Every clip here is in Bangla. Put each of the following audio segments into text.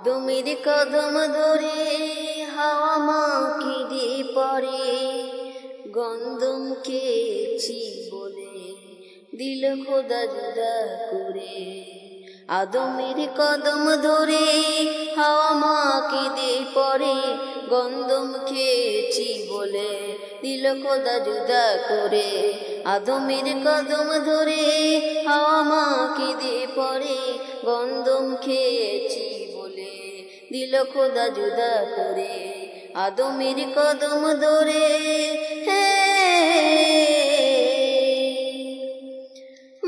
আদমের কদম ধরে হাওয়া মাকে দিয়ে পরে গন্ধম খেয়েছি বলে দিল খোদা জুদা করে। আদমের কদম ধরে হাওয়া মাকে দিয়ে পরে গন্ধম খেয়েছি বলে দিল খোদা জুদা করে। আদমের কদম ধরে হাওয়া মাকে দিয়ে পরে গন্ধম খেয়েছি বলে দিল খোদা জুদা করে। আদমের কদম ধরে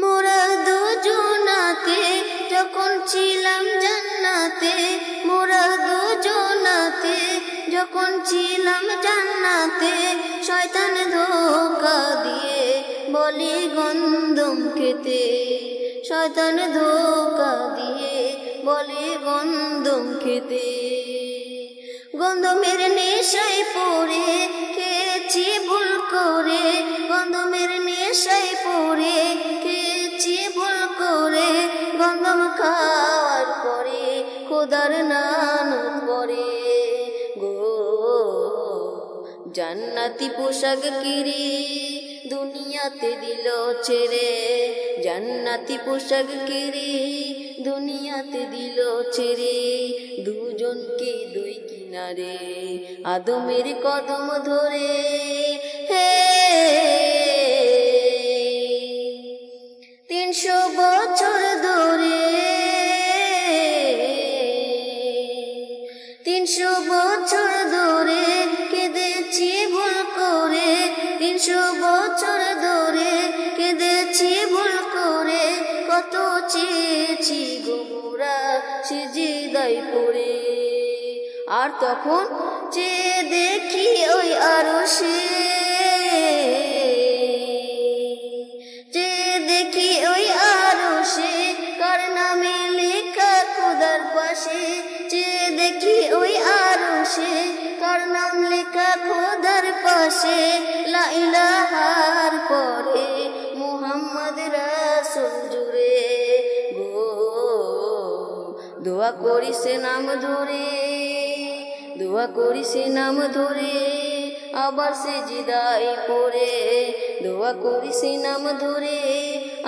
মোরা দুজনাতে যখন ছিলাম জান্নাতে, মোরা দুজনাতে যখন ছিলাম জান্নাতে, শয়তান ধোঁকা দিয়ে বলে গন্ধম খেতে, শয়তান ধোঁকা দিয়ে বলে গন্ধম খেতে। গন্ধমের নেশায় পড়ে খেয়েছি ভুল করে, গন্ধমের নেশায় পড়ে খেয়েছি ভুল করে। গন্ধম খাওয়ার পরে খোদার নানত পরে গো জান্নাতি পোশাক কিরে দুনিয়াতে দিল ছেড়ে, জান্নাতি পোশাক কিরে দুনিয়াতে দিল ছেড়ে। দুজনকে দুই কিনারে আদমের কদম ধরে 300 বছর ধরে, 300 বছর ধরে কেঁদেছি ভুল করে, 300 বছর ধরে কেঁদেছি ভুল করে। কত চেয়েছি গোমরা সিজদায় পড়ে, আর তখন চেয়ে দেখি ওই আরশে, চেয়ে দেখি ওই আরশে কার নামে লেখা খোদার পাশে, চেয়ে দেখি ওই আরশে কার নাম লেখা খোদার পাশে। লা ইলাহার পরে মুহাম্মদ রাসূল জুড়ে গো দোয়া করি সে নাম ধরে, দোয়া করি সে নাম ধরে আবার সিজদায় পড়ে, দোয়া করি সে নাম ধরে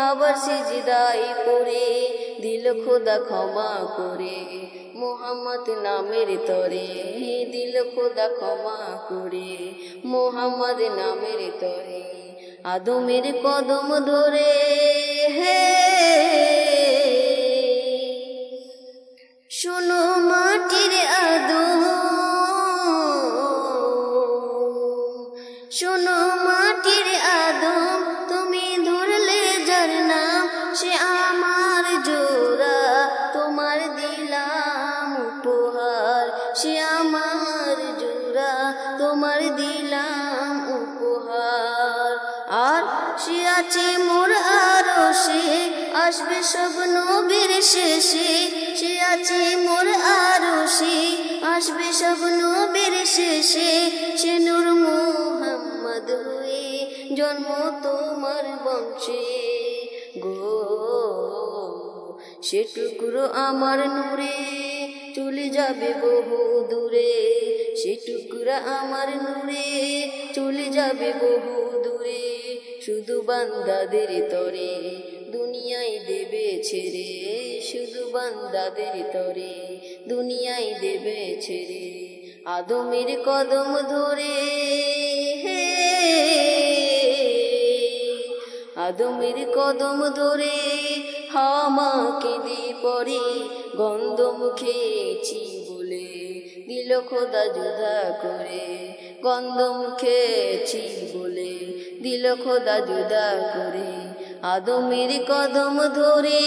আবার সিজদায় পড়ে। দিল খোদা ক্ষমা করে মুহাম্মদ নামের তরে, দিল খোদা ক্ষমা করে মুহাম্মদ নামের তরে। আদমের কদম ধরে শোনো মাটির আদম, শোনো মাটির আদম, তুমি ধরলে যার নাম সে আমার জোড়া তোমার দিলাম উপহার, সে আমার জোড়া তোমার দিলাম উপহার। আর সে আছে মোর আরশে আসবে সব নবীর শেষে, সে আছে মোর আরশে আসবে সব নবীর শেষে। সে নূর মুহাম্মদ হয়ে জন্ম তোমার বংশে গো সে টুকরো আমার নূরে চলে যাবে বহু দূরে, সে টুকরা আমার নূরে চলে যাবে বহু দূরে। শুধু বান্দাদের তরে দুনিয়ায় দেবে ছেড়ে, শুধু বান্দাদের তরে দুনিয়ায় দেবে ছেড়ে। আদমের কদম ধরে আদমের কদম ধরে হাওয়া মাকে দিয়ে পরে গন্ধম খেয়েছি বলে দিল খোদা জুদা করে, গন্ধম খেয়েছি বলে দিল খোদা জুদা করে। আদমের কদম ধরে